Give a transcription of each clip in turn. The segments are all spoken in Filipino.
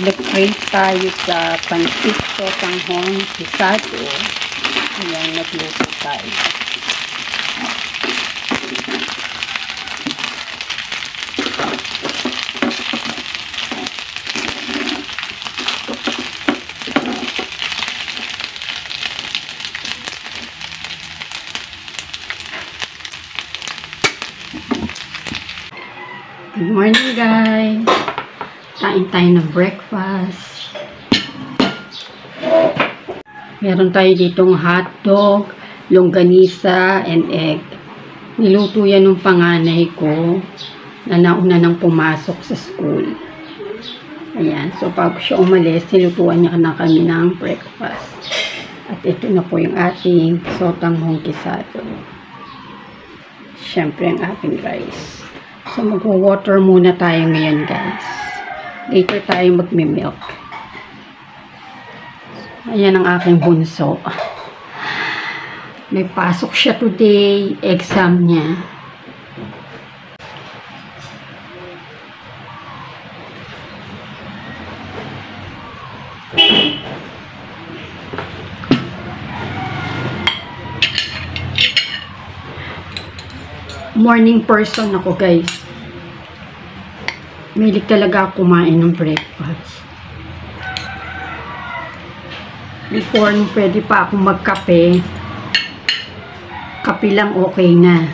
Nag-crave tayo sa pancit sotanghong pisado. Ayan, nagluto tayo. Good morning, guys. Kain tayo ng breakfast. Meron tayo ditong hotdog, longganisa, and egg. Niluto yan ng panganay ko na nauna nang pumasok sa school. Ayan. So, bago siya umalis, nilutuan niya na kami ng breakfast. At ito na po yung ating sotanghong kisado. Siyempre, ang ating rice. So, mag-water muna tayo ngayon, guys. Later tayo magmi-milk. Ayan ang aking bunso. May pasok siya today. Exam niya. Morning person ako, guys. Mahilig talaga ako kumain ng breakfast. Before, pwede pa akong magkape. Kape lang okay na.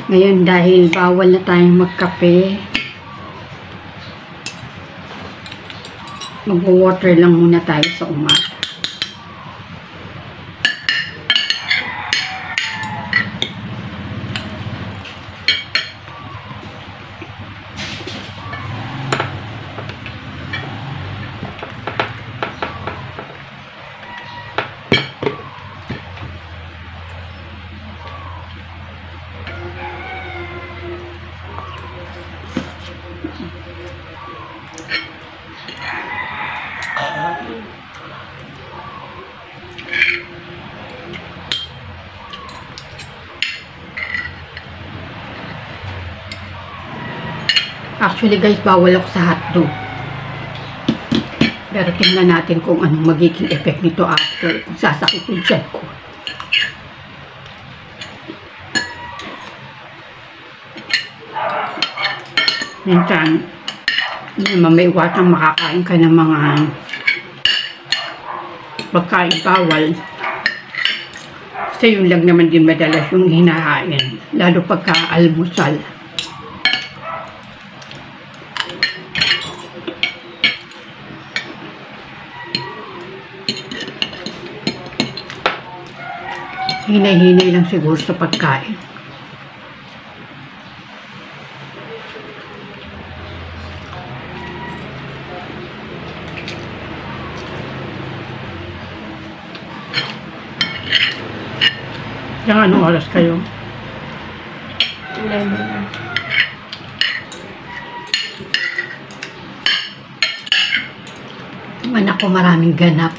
Ngayon, dahil bawal na tayong magkape, mag-water lang muna tayo sa umaga. Actually, guys, bawal ako sa hotdog. Pero tingnan natin kung anong magiging effect nito after. Kung sasakit yung tiyan ko. Minsan, may iwatang makakain ka ng mga pagkain bawal. Kasi yun lang naman din madalas yung hinahain. Lalo pagka almusal. Hinay-hinay lang siguro sa pagkain. Yung anong oras kayo? 11 na. Anak ko maraming ganap.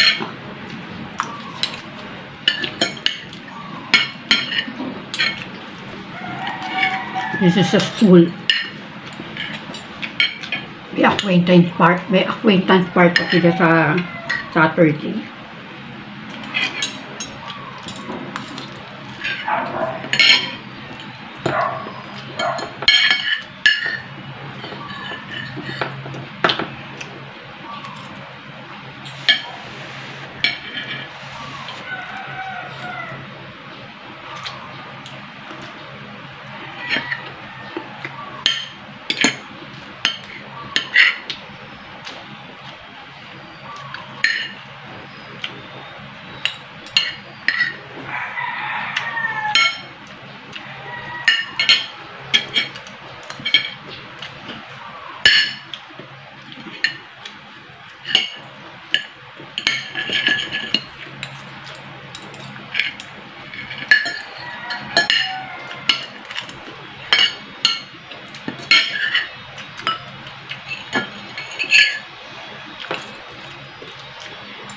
This is a school. May acquaintance part ako sila sa Saturday.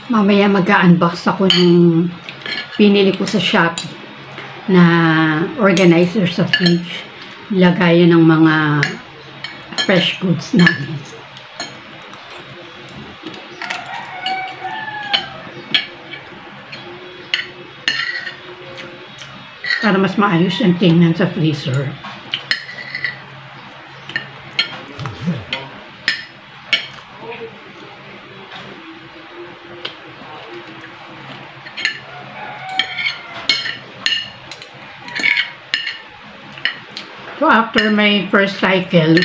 Mamaya mag-unbox ako ng pinili ko sa Shopee na organizer sa fridge. Lagayan ng mga fresh goods namin. para mas maayos ang tingnan sa freezer. So after my first cycle,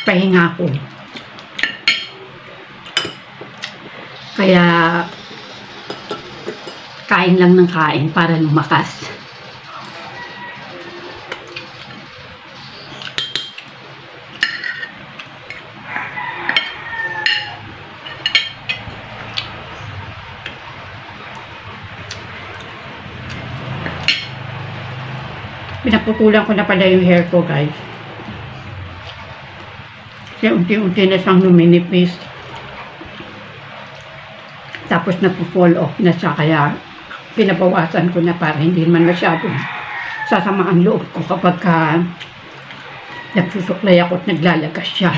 pahinga ko. Kaya kain lang ng kain para lumakas. Pinaputulan ko na pala yung hair ko, guys. Kasi unti-unti na siyang luminipis. Tapos napo-fall off na siya, kaya pinabawasan ko na para hindi man masyadong sasama ang loob ko kapag nagsusuklay ako at naglalagas siya.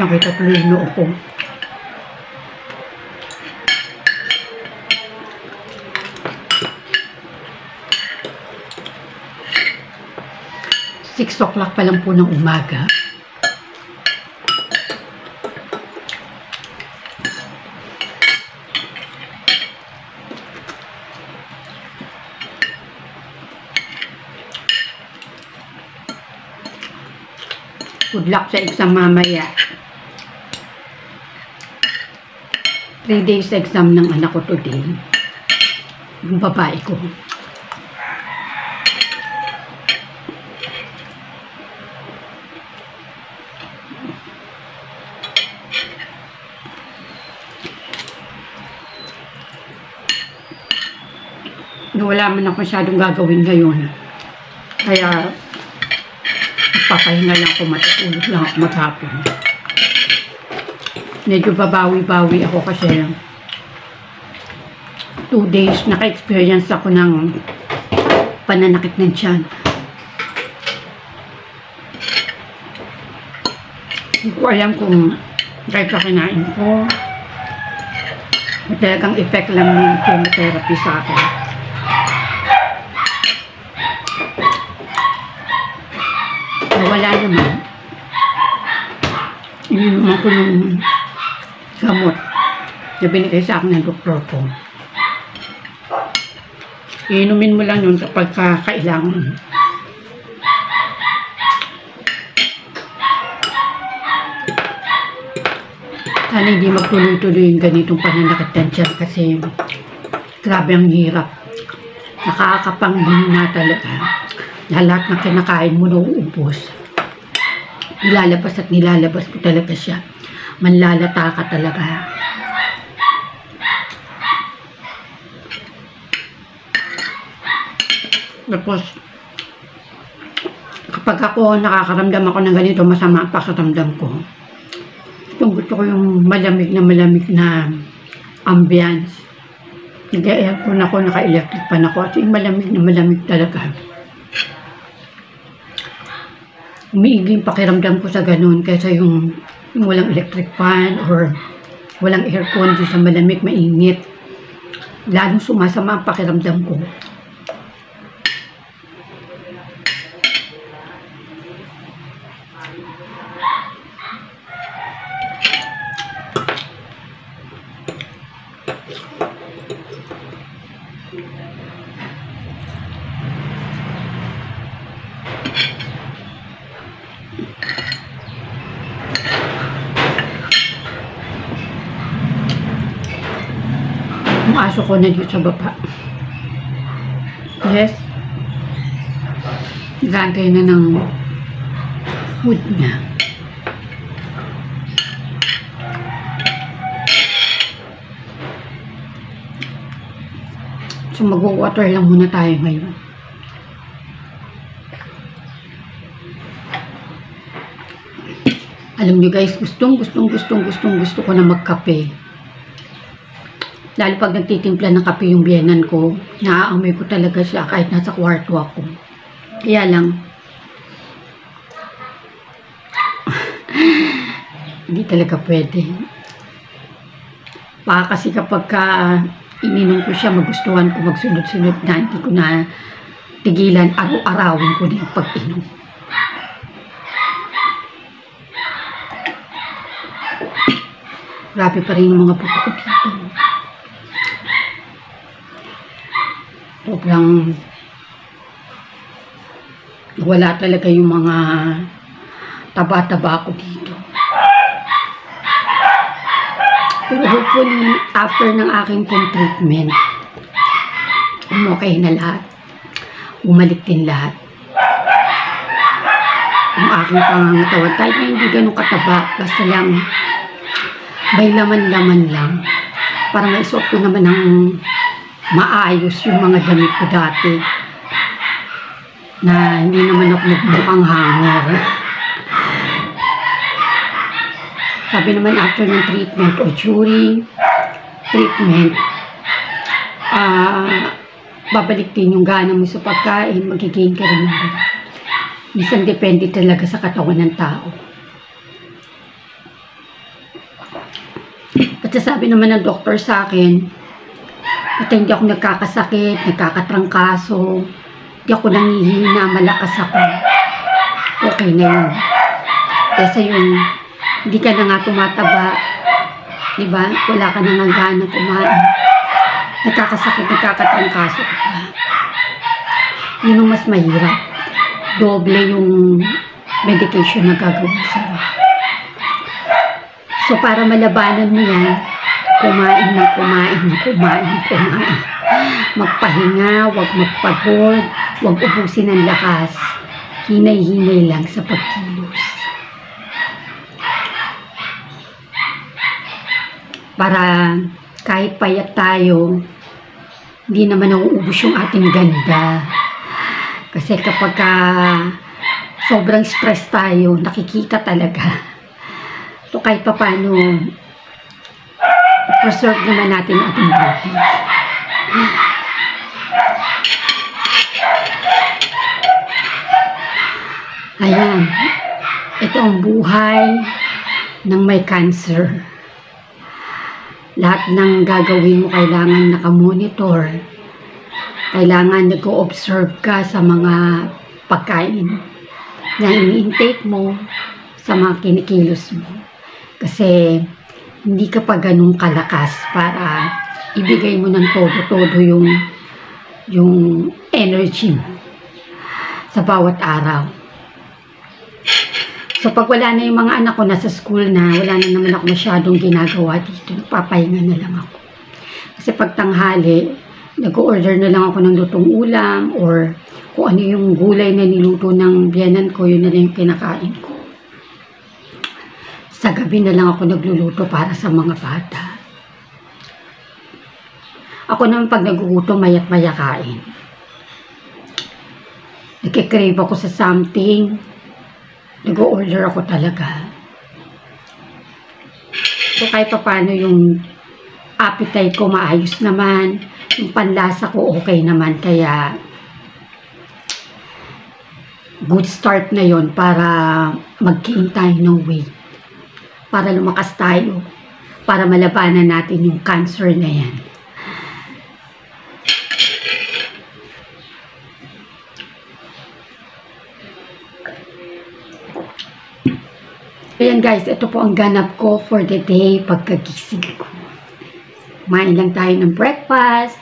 Nakita tuloy yung noo ko. Six o'clock pa lang po ng umaga. Good luck sa exam mamaya. 3 days exam ng anak ko today. Yung babae ko. Wala man ako masyadong gagawin ngayon. Kaya papahinga lang ako, matutulog lang ako maghapon. Medyo babawi-bawi ako kasi 2 days naka-experience ako ng pananakit ng tiyan. Hindi ko alam kung kahit sa kinain ko, talagang effect lang ng chemotherapy sa akin. Wala naman. Ininuman ko ng gamot na binigay sa akin ng doktor ko. Iinumin mo lang yun kapag kailangan. Sana hindi magtuloy-tuloy yung ganitong pananakit ng tiyan kasi grabe ang hirap. Nakakapanghina talaga. Lahat ng kinakain mo nauubos. Nilalabas at nilalabas ko talaga siya. Manlalata ka talaga. Tapos, kapag ako nakakaramdam ako ng ganito, masama ang pakiramdam ko. Gusto ko yung malamig na ambience. Nag-aircon ako, naka-electric pan ako. At yung malamig na malamig talaga. Umiiging pakiramdam ko sa ganun kaysa yung walang electric fan or walang aircon sa malamig, mainit. Lalong sumasama ang pakiramdam ko. Yung aso ko na dito sa baba. Yes. Nagantay na ng food niya. So mag-water lang muna tayo ngayon. Alam nyo guys, gustong gusto ko na magkape. Lalo pag nagtitimpla ng kape yung biyenan ko, naaamoy ko talaga siya kahit nasa kwarto ako. Kaya lang, hindi talaga pwede. Baka kasi kapag ininom ko siya, magustuhan ko magsunod-sunod na, hindi ko na tigilan, araw-arawin ko na yung pag-inom. Grabe pa rin yung mga puto ko dito. Sobrang wala talaga yung mga taba-taba ko dito. Pero hopefully, after ng aking treatment, okay na lahat. Umalik din lahat. Yung aking pangangatawan, kahit na hindi ganun kataba, basta lang may laman-laman lang. Para maisuot ko naman ng maayos yung mga damit ko dati. Na hindi naman ako nagmukhang hanger. Sabi naman after ng treatment o during treatment, babalik din yung gana mo sa pagkain, magigain ka rin naman. Minsan depende talaga sa katawan ng tao. At sabi naman ng doktor sa akin, at hindi ako nagkakasakit, nagkakatrangkaso, hindi ako nangihina, malakas ako. Okay na yun. Kasi yung hindi ka na nga tumataba, diba? Wala ka na nga gana kumain. Nagkakasakit, nagkakatrangkaso ka pa. Yun ang mas mahirap. Doble yung medication na gagawin sa'yo. So, para malabanan mo yan, kumain. Magpahinga, huwag magpagod, huwag ubusin ng lakas. Hinay-hinay lang sa pagkilos. Para kahit payat tayo, hindi naman nauubos yung ating ganda. Kasi kapag sobrang stress tayo, nakikita talaga. So kahit pa paano, preserve naman natin ang ating beauty. Ayan, ito ang buhay ng may cancer. Lahat ng gagawin mo kailangan nakamonitor. Kailangan nag-o-observe ka sa mga pagkain na ini-intake mo, sa mga kinikilos mo. Kasi hindi ka pa ganun kalakas para ibigay mo ng todo-todo yung energy mo sa bawat araw. So pag wala na yung mga anak ko nasa school na, wala na naman ako masyadong ginagawa dito, nagpapahinga na lang ako. Kasi pag tanghali, nag-order na lang ako ng lutong ulam or kung ano yung gulay na niluto ng biyanan ko, yun na lang yung kinakain ko. Sa gabi na lang ako nagluluto para sa mga bata. Ako naman pag nagugutom, mayat-maya kain. Nagkikrave ako sa something, nag-order ako talaga. So kahit pa paano yung appetite ko maayos naman, yung panlasa ko okay naman, kaya good start na yon para mag-gain tayo ng weight. Para lumakas tayo, para malabanan natin yung cancer na yan. Ayan guys, ito po ang ganap ko for the day pagkagising ko. Kumain lang tayo ng breakfast,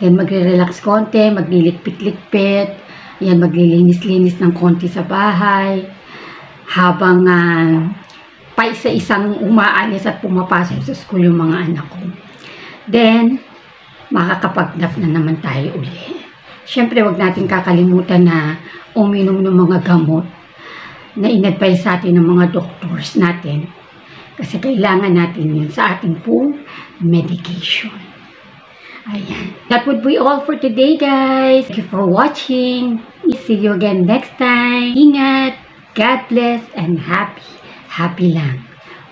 then magre-relax konti, maglilikpit-likpit, ayan, maglilinis-linis ng konti sa bahay, habang pa isa-isang umaalis at pumapasok sa school yung mga anak ko. Then, makakapagnap na naman tayo uli. Siyempre, wag natin kakalimutan na uminom ng mga gamot na in-advise sa atin ng mga doctors natin. Kasi kailangan natin yun sa ating pong medication. Ayan. That would be all for today, guys. Thank you for watching. See you again next time. Ingat. God bless and happy lang.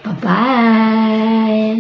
Bye-bye.